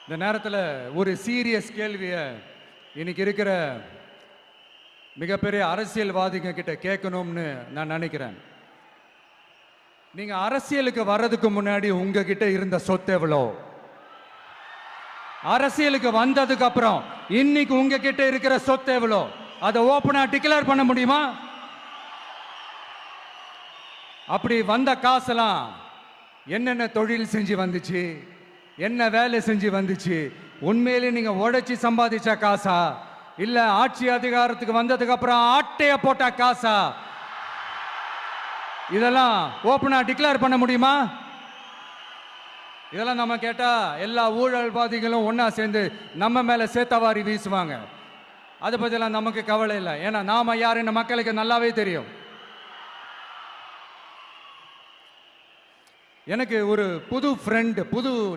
இந்த நேரத்தில் ஒரு சீரியஸ் கேள்வியை இன்னைக்கு இருக்கிற மிகப்பெரிய அரசியல்வாதிங்க கிட்ட கேட்கணும்னு நான் நினைக்கிறேன். நீங்க அரசியலுக்கு வர்றதுக்கு முன்னாடி உங்ககிட்ட இருந்த சொத்து எவ்வளோ? அரசியலுக்கு வந்ததுக்கு அப்புறம் இன்னைக்கு உங்ககிட்ட இருக்கிற சொத்து எவ்வளோ? அதை ஓப்பனா டிக்ளேர் பண்ண முடியுமா? அப்படி வந்த காசெல்லாம் என்னென்ன தொழில் செஞ்சு வந்துச்சு, என்ன வேலை செஞ்சு வந்துச்சு? உண்மையிலே நீங்க உழைச்சி சம்பாதிச்ச காசா, இல்ல ஆட்சி அதிகாரத்துக்கு வந்ததுக்கு அப்புறம் ஆட்டைய போட்ட காசா? இதெல்லாம் ஓப்பனா டிக்ளேர் பண்ண முடியுமா? இதெல்லாம் நம்ம கேட்டா எல்லா ஊழல்வாதிகளும் ஒன்னா சேர்ந்து நம்ம மேல சேத்தவாரி வீசுவாங்க. அதை பத்திலாம் நமக்கு கவலை இல்லை. ஏன்னா நாம யாருன்னு மக்களுக்கு நல்லாவே தெரியும். எனக்கு ஒரு புது ஃப்ரெண்ட், புது